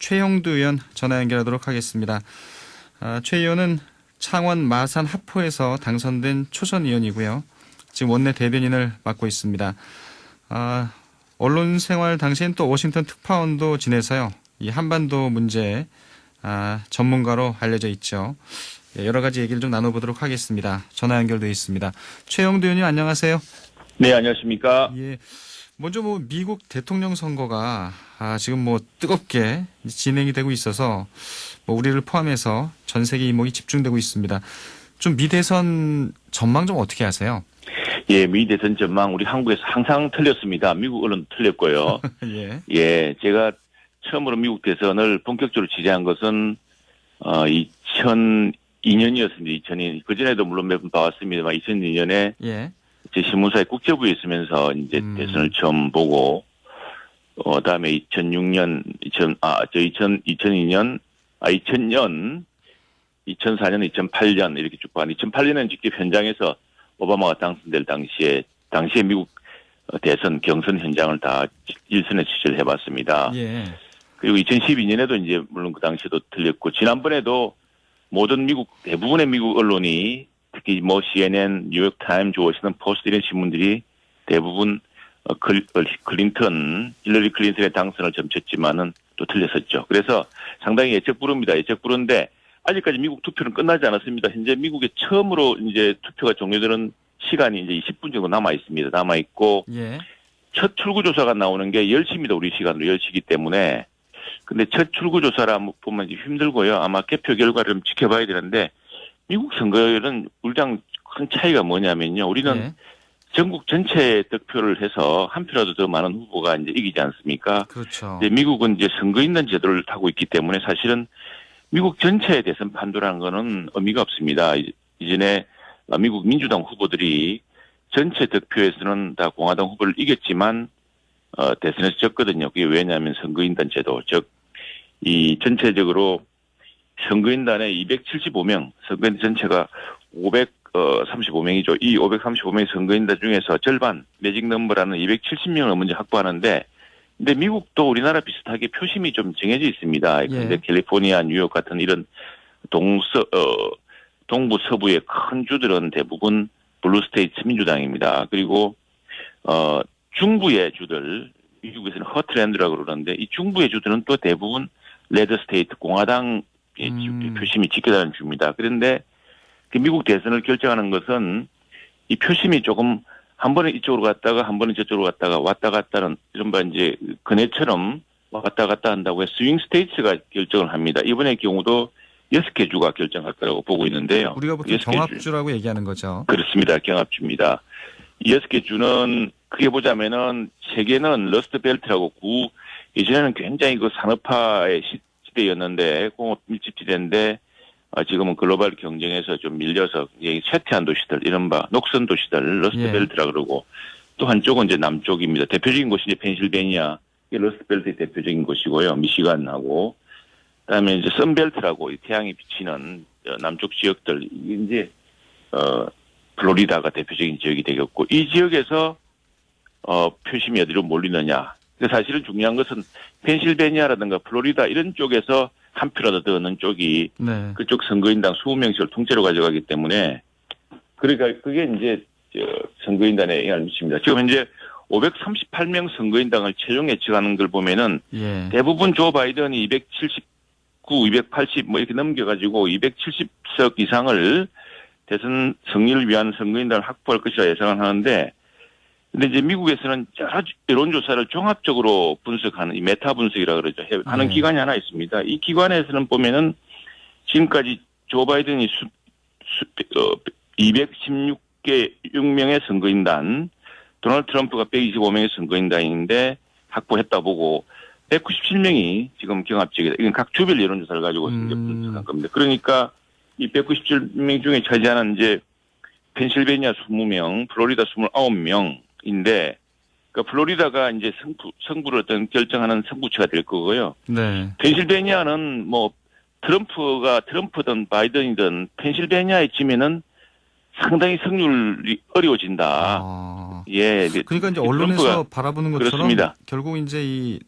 최영두 의원 전화 연결하도록 하겠습니다. 최 의원은 창원 마산 하포에서 당선된 초선 의원이고요. 지금 원내 대변인을 맡고 있습니다. 언론 생활 당시엔 또 워싱턴 특파원도 지내서요. 이 한반도 문제 전문가로 알려져 있죠. 여러 가지 얘기를 좀 나눠보도록 하겠습니다. 전화 연결돼 있습니다. 최영두 의원님 안녕하세요. 네, 안녕하십니까. 예. 먼저 미국 대통령 선거가 지금 뜨겁게 진행이 되고 있어서 우리를 포함해서 전 세계 이목이 집중되고 있습니다. 좀 미 대선 전망 좀 어떻게 하세요? 예, 미 대선 전망 우리 한국에서 항상 틀렸습니다. 미국 언론 틀렸고요. 예, 제가 처음으로 미국 대선을 본격적으로 지지한 것은 2002년이었습니다. 2002년. 그전에도 물론 몇 번 봐왔습니다만 2002년에 제 신문사의 국제부에 있으면서 이제 대선을 처음 보고 다음에 2006년, 2002년, 2000년, 2004년, 2008년 이렇게 쭉 봤는데 2008년에는 직접 현장에서 오바마가 당선될 당시에 미국 대선 경선 현장을 다 일선에 취재를 해봤습니다. 예. 그리고 2012년에도 이제 물론 그 당시에도 틀렸고 지난번에도 모든 대부분의 미국 언론이 특히 CNN, 뉴욕 타임즈, 워싱턴 포스트 이런 신문들이 대부분 힐러리 클린턴의 당선을 점쳤지만은 또 틀렸었죠. 그래서 상당히 예측불허입니다. 예측불허인데 아직까지 미국 투표는 끝나지 않았습니다. 현재 미국에 처음으로 이제 투표가 종료되는 시간이 이제 20분 정도 남아 있습니다. 남아 있고 첫 출구조사가 나오는 게 10시입니다. 우리 시간으로 10시이기 때문에. 근데 첫 출구조사라 보면 힘들고요. 아마 개표 결과를 좀 지켜봐야 되는데 미국 선거는 우리랑 큰 차이가 뭐냐면요. 우리는 전국 전체 득표를 해서 한 표라도 더 많은 후보가 이제 이기지 않습니까? 그렇죠. 이제 미국은 이제 선거인단 제도를 타고 있기 때문에 사실은 미국 전체의 대선 판도라는 거는 의미가 없습니다. 이전에 미국 민주당 후보들이 전체 득표에서는 다 공화당 후보를 이겼지만 대선에서 졌거든요. 그게 왜냐하면 선거인단 제도, 즉 이 전체적으로 선거인단에 275명, 선거인단 전체가 535명이죠. 이 535명의 선거인단 중에서 절반, 매직 넘버라는 270명을 먼저 확보하는데, 근데 미국도 우리나라 비슷하게 표심이 좀 정해져 있습니다. 그런데 캘리포니아, 뉴욕 같은 이런 동부 서부의 큰 주들은 대부분 블루 스테이트 민주당입니다. 그리고 중부의 주들, 미국에서는 허트랜드라고 그러는데 이 중부의 주들은 또 대부분 레드 스테이트 공화당 표심이 지켜다니는 주입니다. 그런데 미국 대선을 결정하는 것은 이 표심이 조금 한 번은 이쪽으로 갔다가 한 번은 저쪽으로 갔다가 왔다 갔다는 이른바 이제 그네처럼 왔다 갔다 한다고 해서 스윙 스테이트가 결정을 합니다. 이번의 경우도 6개 주가 결정할 거라고 보고 있는데요. 우리가 보통 경합주라고 얘기하는 거죠. 그렇습니다. 경합주입니다. 이 6개 주는 크게 보자면은 3개는 러스트 벨트라고 예전에는 굉장히 산업화의 시대였는데 공업 밀집 지대인데 지금은 글로벌 경쟁에서 좀 밀려서 쇠퇴한 도시들, 이른바 녹선 도시들, 러스트 벨트라 그러고 또 한쪽은 이제 남쪽입니다. 대표적인 곳이 이제 펜실베니아, 러스트 벨트의 대표적인 곳이고요. 미시간하고 그다음에 이제 선벨트라고 태양이 비치는 남쪽 지역들, 이게 이제 플로리다가 대표적인 지역이 되겠고 이 지역에서 표심이 어디로 몰리느냐. 근데 사실은 중요한 것은 펜실베니아라든가 플로리다 이런 쪽에서 한 표라도 더 얻는 쪽이 그쪽 선거인당 20명씩을 통째로 가져가기 때문에 그러니까 그게 이제 선거인단에 영향을 미칩니다. 지금 현재 538명 선거인당을 최종 예측하는 걸 보면은 대부분 조 바이든이 279, 280 이렇게 넘겨가지고 270석 이상을 대선 승리를 위한 선거인단을 확보할 것이라 예상을 하는데 근데 이제 미국에서는 여러 여론조사를 종합적으로 분석하는 이 메타 분석이라 그러죠. 하는 기관이 하나 있습니다. 이 기관에서는 보면은 지금까지 조 바이든이 216개 6명의 선거인단, 도널드 트럼프가 125명의 선거인단인데 확보했다 보고 197명이 지금 경합적이다. 이건 각 주별 여론조사를 가지고 이제 분석한 겁니다. 그러니까 이 197명 중에 차지하는 이제 펜실베니아 20명, 플로리다 29명인데, 그러니까 플로리다가 이제 승부를 어떤 결정하는 승부처가 될 거고요. 펜실베니아는 트럼프든 바이든이든 펜실베니아에 지면은 상당히 승률이 어려워진다. 그러니까 이제 언론에서 바라보는 것처럼 그렇습니다. 결국 이제 이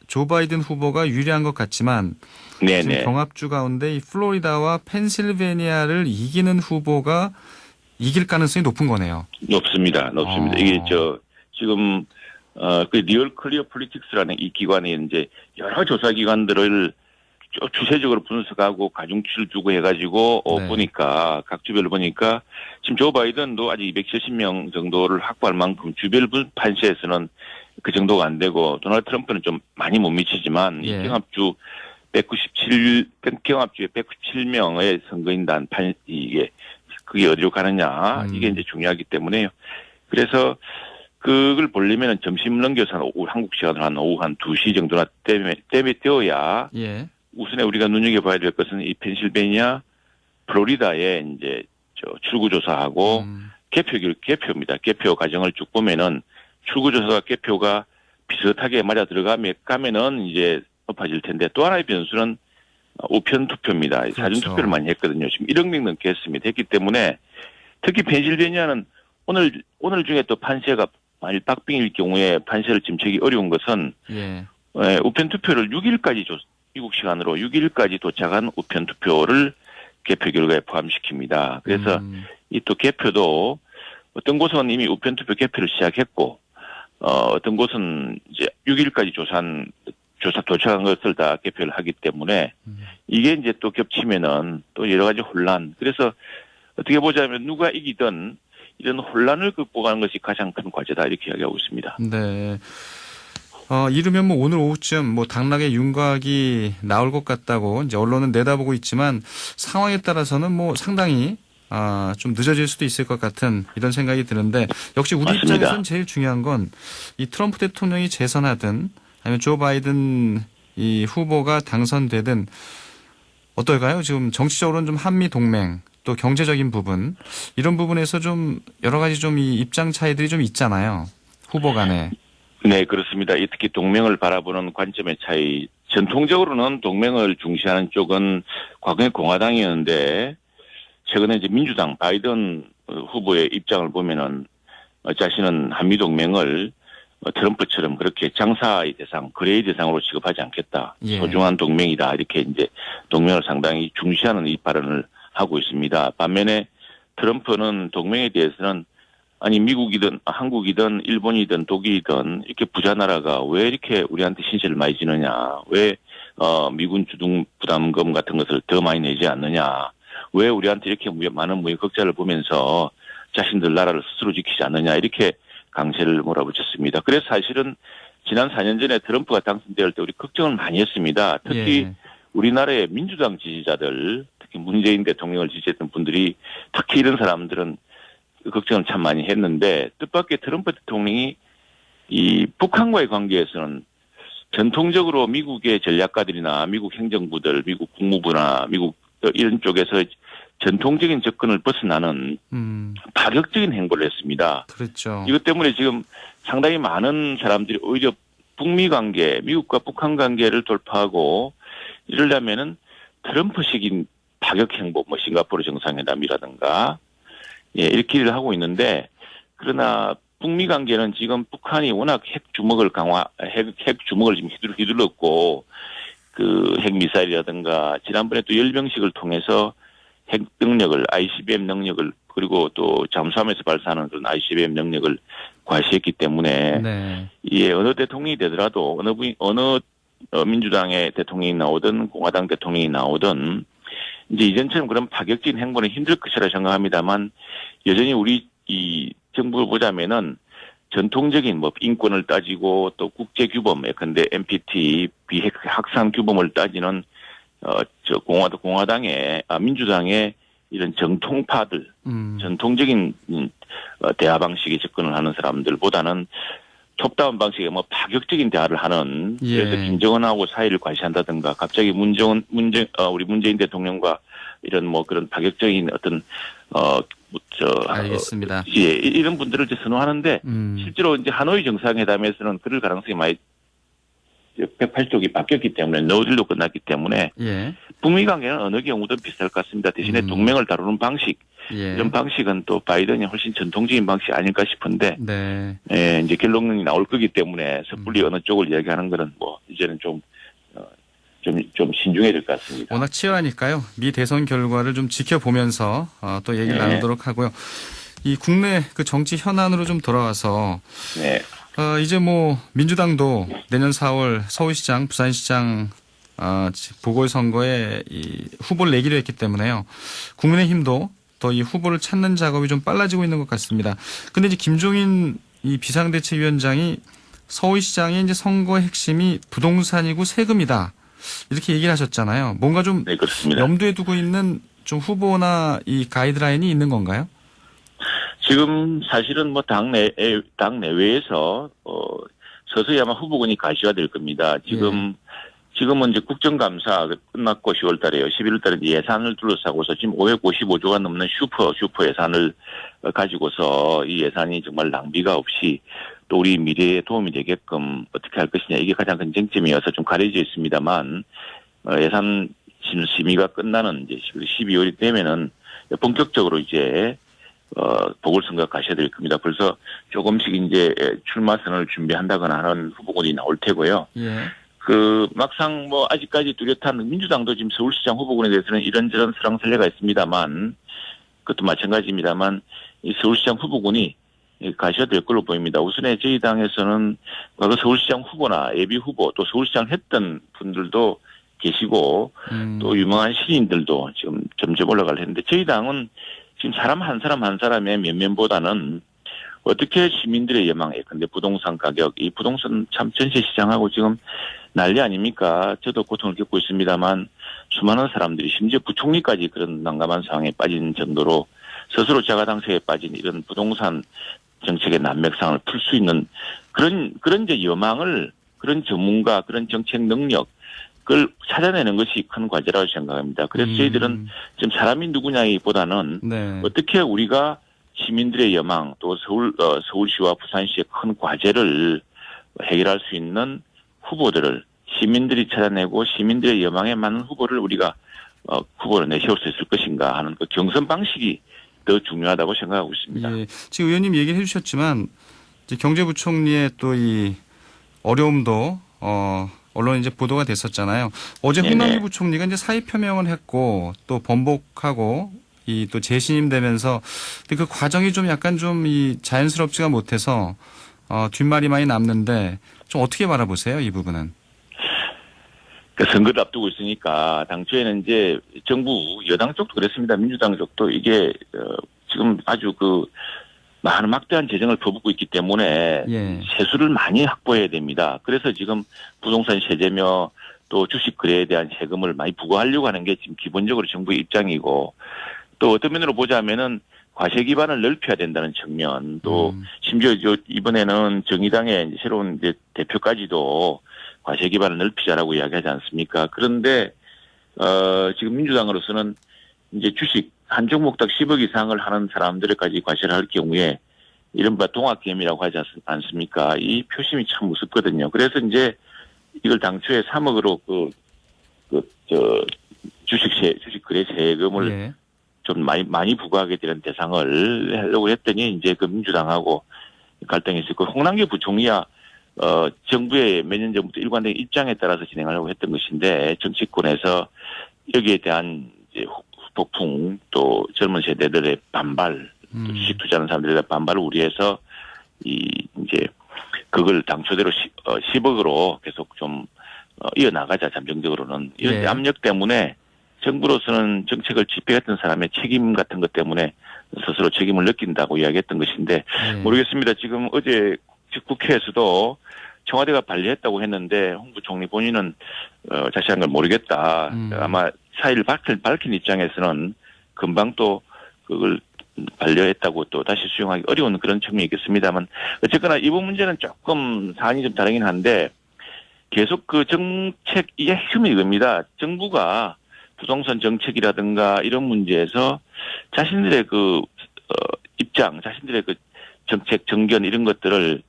조 바이든 후보가 유리한 것 같지만 지금 네네. 경합주 가운데 이 플로리다와 펜실베니아를 이기는 후보가 이길 가능성이 높은 거네요. 높습니다. 높습니다. 이게 지금 그 리얼 클리어 폴리틱스라는 이 기관이 이제 여러 조사 기관들을 주세적으로 분석하고 가중치를 두고 해가지고 네. 보니까 각 주별로 보니까 지금 조 바이든도 아직 270명 정도를 확보할 만큼 주별 판세에서는 그 정도가 안 되고 도널드 트럼프는 좀 많이 못 미치지만 예. 이 경합주의 197명의 선거인단 이게 그게 어디로 가느냐 이게 이제 중요하기 때문에요. 그래서 그걸 보려면은 점심 넘겨서 한국 시간으로 한 오후 한 2시 정도나 때에 되어야 예. 우선에 우리가 눈여겨봐야 될 것은 이 펜실베니아, 플로리다에 이제 출구조사하고 개표입니다. 개표 과정을 쭉 보면은 출구조사와 개표가 비슷하게 맞아 가면은 이제 높아질 텐데 또 하나의 변수는 우편 투표입니다. 그렇죠. 사전 투표를 많이 했거든요. 지금 1억 명 넘게 했습니다. 했기 때문에 특히 펜실베니아는 오늘 중에 또 판세가 만일 박빙일 경우에 판세를 짐작하기 어려운 것은 예. 우편 투표를 6일까지 미국 시간으로 6일까지 도착한 우편 투표를 개표 결과에 포함시킵니다. 그래서 이 또 개표도 어떤 곳은 이미 우편 투표 개표를 시작했고 어떤 곳은 이제 6일까지 조사 도착한 것을 다 개표를 하기 때문에 이게 이제 또 겹치면은 또 여러 가지 혼란. 그래서 어떻게 보자면 누가 이기든 이런 혼란을 극복하는 것이 가장 큰 과제다 이렇게 이야기하고 있습니다. 네. 이르면 뭐 오늘 오후쯤 뭐 당락의 윤곽이 나올 것 같다고 이제 언론은 내다보고 있지만 상황에 따라서는 뭐 상당히 좀 늦어질 수도 있을 것 같은 이런 생각이 드는데 역시 우리 맞습니다. 입장에서는 제일 중요한 건 이 트럼프 대통령이 재선하든 아니면 조 바이든 이 후보가 당선되든 어떨까요? 지금 정치적으로는 좀 한미 동맹 또 경제적인 부분 이런 부분에서 좀 여러 가지 좀 이 입장 차이들이 좀 있잖아요. 후보 간에. 네, 그렇습니다. 특히 동맹을 바라보는 관점의 차이. 전통적으로는 동맹을 중시하는 쪽은 과거에 공화당이었는데 최근에 이제 민주당 바이든 후보의 입장을 보면은 자신은 한미 동맹을 트럼프처럼 그렇게 장사의 대상, 거래의 대상으로 취급하지 않겠다. 예. 소중한 동맹이다. 이렇게 이제 동맹을 상당히 중시하는 이 발언을 하고 있습니다. 반면에 트럼프는 동맹에 대해서는 아니 미국이든 한국이든 일본이든 독일이든 이렇게 부자 나라가 왜 이렇게 우리한테 신세를 많이 지느냐, 왜 미군 주둔 부담금 같은 것을 더 많이 내지 않느냐, 왜 우리한테 이렇게 많은 무역 적자를 보면서 자신들 나라를 스스로 지키지 않느냐 이렇게 강세를 몰아붙였습니다. 그래서 사실은 지난 4년 전에 트럼프가 당선될 때 우리 걱정을 많이 했습니다. 특히 예. 우리나라의 민주당 지지자들, 특히 문재인 대통령을 지지했던 분들이 특히 이런 사람들은 걱정을 참 많이 했는데 뜻밖의 트럼프 대통령이 이 북한과의 관계에서는 전통적으로 미국의 전략가들이나 미국 행정부들, 미국 국무부나 미국 이런 쪽에서 전통적인 접근을 벗어나는 파격적인 행보를 했습니다. 그렇죠. 이것 때문에 지금 상당히 많은 사람들이 오히려 북미 관계, 미국과 북한 관계를 돌파하고 이러려면은 트럼프식인 파격 행보, 뭐 싱가포르 정상회담이라든가 이렇게 일을 하고 있는데 그러나 북미 관계는 지금 북한이 워낙 핵 주먹을 지금 휘둘렀고 그 핵미사일이라든가 지난번에 또 열병식을 통해서 핵 능력을 ICBM 능력을 그리고 또 잠수함에서 발사하는 그런 ICBM 능력을 과시했기 때문에 네. 어느 대통령이 되더라도 어느 민주당의 대통령이 나오든 공화당 대통령이 나오든 이제 이전처럼 그런 파격적인 행보는 힘들 것이라 생각합니다만 여전히 우리 이 정부를 보자면은 전통적인 뭐 인권을 따지고 또 국제 규범 예컨대 NPT 비핵 확산 규범을 따지는 공화당의 민주당의 이런 정통파들 전통적인 대화 방식에 접근을 하는 사람들보다는 톱다운 방식의 뭐 파격적인 대화를 하는 그래서 김정은하고 사이를 과시한다든가 갑자기 우리 문재인 대통령과 이런 뭐 그런 파격적인 어떤 알겠습니다. 이런 분들을 이제 선호하는데 실제로 이제 하노이 정상회담에서는 그럴 가능성이 많이 108쪽이 바뀌었기 때문에 노딜로 끝났기 때문에 북미 관계는 어느 경우든 비슷할 것 같습니다. 대신에 동맹을 다루는 방식 예. 이런 방식은 또 바이든이 훨씬 전통적인 방식이 아닐까 싶은데 네. 예, 이제 결론이 나올 거기 때문에 섣불리 어느 쪽을 이야기하는 거는 뭐 이제는 좀 신중해야 될 것 같습니다. 워낙 치열하니까요. 미 대선 결과를 좀 지켜보면서 또 얘기를 네. 나누도록 하고요. 이 국내 그 정치 현안으로 좀 돌아와서 네. 이제 뭐 민주당도 내년 4월 서울시장, 부산시장 보궐선거에 이 후보를 내기로 했기 때문에요. 국민의힘도 또 이 후보를 찾는 작업이 좀 빨라지고 있는 것 같습니다. 근데 이제 김종인 이 비상대책위원장이 서울시장의 이제 선거의 핵심이 부동산이고 세금이다. 이렇게 얘기를 하셨잖아요. 뭔가 좀 네, 그렇습니다. 염두에 두고 있는 좀 후보나 이 가이드라인이 있는 건가요? 지금 사실은 뭐 당 내외에서 서서히 아마 후보군이 가시화될 겁니다. 지금은 이제 국정감사 끝났고 10월 달에요. 11월 달에 예산을 둘러싸고서 지금 555조가 넘는 슈퍼 예산을 가지고서 이 예산이 정말 낭비가 없이 또 우리 미래에 도움이 되게끔 어떻게 할 것이냐 이게 가장 큰 쟁점이어서 좀 가려져 있습니다만 예산 심의가 끝나는 이제 12월이 되면은 본격적으로 이제 보궐선거 가셔야 될 겁니다. 벌써 조금씩 이제 출마 선언을 준비한다거나 하는 후보군이 나올 테고요. 예. 막상 뭐 아직까지 뚜렷한 민주당도 지금 서울시장 후보군에 대해서는 이런저런 설랑설레가 있습니다만 그것도 마찬가지입니다만 이 서울시장 후보군이 가셔야 될 걸로 보입니다. 우선에 저희 당에서는 과거 서울시장 후보나 예비 후보 또 서울시장 했던 분들도 계시고 또 유명한 시인들도 지금 점점 올라갈 텐데 저희 당은 지금 사람 한 사람의 면면보다는 어떻게 시민들의 여망, 예컨대 부동산 가격, 이 부동산 참 전세 시장하고 지금 난리 아닙니까? 저도 고통을 겪고 있습니다만 수많은 사람들이 심지어 부총리까지 그런 난감한 상황에 빠진 정도로 스스로 자가당세에 빠진 이런 부동산 정책의 난맥상을 풀 수 있는 그런 이제 여망을 그런 전문가, 그런 정책 능력, 그걸 찾아내는 것이 큰 과제라고 생각합니다. 그래서 저희들은 지금 사람이 누구냐기보다는 네. 어떻게 우리가 시민들의 여망 또 서울시와 부산시의 큰 과제를 해결할 수 있는 후보들을 시민들이 찾아내고 시민들의 여망에 맞는 후보를 우리가 후보를 내세울 수 있을 것인가 하는 그 경선 방식이 더 중요하다고 생각하고 있습니다. 예. 지금 의원님 얘기를 해주셨지만 이제 경제부총리의 또 이 어려움도 언론에 이제 보도가 됐었잖아요. 어제 네네. 홍남기 부총리가 이제 사의 표명을 했고 또 번복하고 이 또 재신임되면서 그 과정이 좀 약간 좀 이 자연스럽지가 못해서 뒷말이 많이 남는데 좀 어떻게 바라보세요, 이 부분은? 그 선거를 앞두고 있으니까 당초에는 이제 정부 여당 쪽도 그랬습니다. 민주당 쪽도 이게 지금 아주 많은 막대한 재정을 퍼붓고 있기 때문에 예. 세수를 많이 확보해야 됩니다. 그래서 지금 부동산 세제며 또 주식 거래에 대한 세금을 많이 부과하려고 하는 게 지금 기본적으로 정부의 입장이고 또 어떤 면으로 보자면은 과세 기반을 넓혀야 된다는 측면 또 심지어 이번에는 정의당의 이제 새로운 이제 대표까지도 과세 기반을 넓히자라고 이야기하지 않습니까? 그런데 지금 민주당으로서는 이제 주식 한 종목당 10억 이상을 하는 사람들에까지 과세를 할 경우에 이른바 동학개미라고 하지 않습니까? 이 표심이 참 무섭거든요. 그래서 이제 이걸 당초에 3억으로 주식 거래 세금을 예. 좀 많이 부과하게 되는 대상을 하려고 했더니 이제 그 민주당하고 갈등이 있었고 홍남기 부총리야 정부의 몇 년 전부터 일관된 입장에 따라서 진행하려고 했던 것인데 정치권에서 여기에 대한 이제 폭풍 또 젊은 세대들의 반발 또 주식 투자하는 사람들에 대한 반발을 우려해서 이제 그걸 당초대로 10억으로 계속 좀 이어나가자 잠정적으로는 이런 예. 압력 때문에 정부로서는 정책을 집행했던 사람의 책임 같은 것 때문에 스스로 책임을 느낀다고 이야기했던 것인데 모르겠습니다. 지금 어제 국회에서도 청와대가 반려했다고 했는데 홍 부총리 본인은 자세한 걸 모르겠다. 아마 사의를 밝힌 입장에서는 금방 또 그걸 반려했다고 또 다시 수용하기 어려운 그런 측면이 있겠습니다만 어쨌거나 이번 문제는 조금 사안이 좀 다르긴 한데 계속 그 정책 이게 핵심이 이겁니다. 정부가 부동산 정책이라든가 이런 문제에서 자신들의 입장, 자신들의 정책, 정견 이런 것들을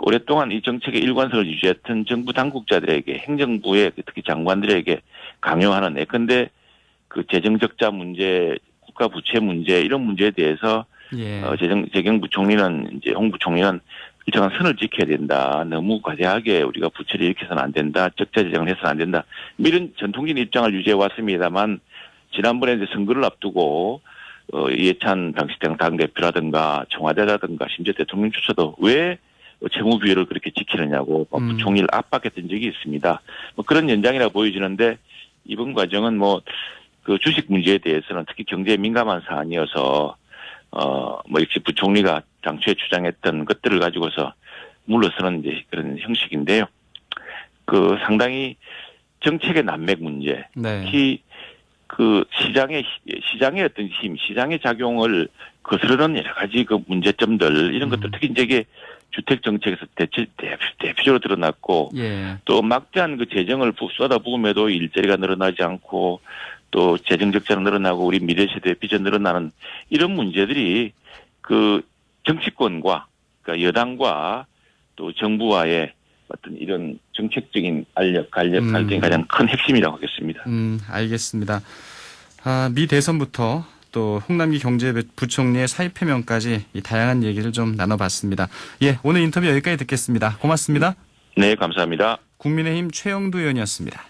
오랫동안 이 정책의 일관성을 유지했던 정부 당국자들에게 행정부의 특히 장관들에게 강요하는 예컨대 그 재정 적자 문제, 국가 부채 문제 이런 문제에 대해서 예. 재경 부총리는 이제 홍 부총리는 일정한 선을 지켜야 된다. 너무 과대하게 우리가 부채를 일으켜서는 안 된다. 적자 재정을 해서는 안 된다. 이런 전통적인 입장을 유지해 왔습니다만 지난번에 이제 선거를 앞두고 이해찬 당시 당대표라든가 청와대라든가 심지어 대통령 주처도 왜 채무 비율을 그렇게 지키느냐고 부총리를 압박했던 적이 있습니다. 뭐 그런 연장이라 보여지는데 이번 과정은 그 주식 문제에 대해서는 특히 경제에 민감한 사안이어서 역시 부총리가 당초에 주장했던 것들을 가지고서 물러서는 이제 그런 형식인데요. 그 상당히 정책의 난맥 문제, 네. 특히 그 시장의 어떤 힘, 시장의 작용을 거스르는 여러 가지 그 문제점들 이런 것들 특히 이제 이게 주택 정책에서 대표적으로 드러났고 예. 또 막대한 그 재정을 쏟아부음에도 일자리가 늘어나지 않고 또 재정 적자는 늘어나고 우리 미래 세대의 빚은 늘어나는 이런 문제들이 그 정치권과 그러니까 여당과 또 정부와의 어떤 이런 정책적인 갈등이 가장 큰 핵심이라고 하겠습니다. 알겠습니다. 미 대선부터 또 홍남기 경제부총리의 사의 표명까지 이 다양한 얘기를 좀 나눠봤습니다. 예, 오늘 인터뷰 여기까지 듣겠습니다. 고맙습니다. 네, 감사합니다. 국민의힘 최영두 의원이었습니다.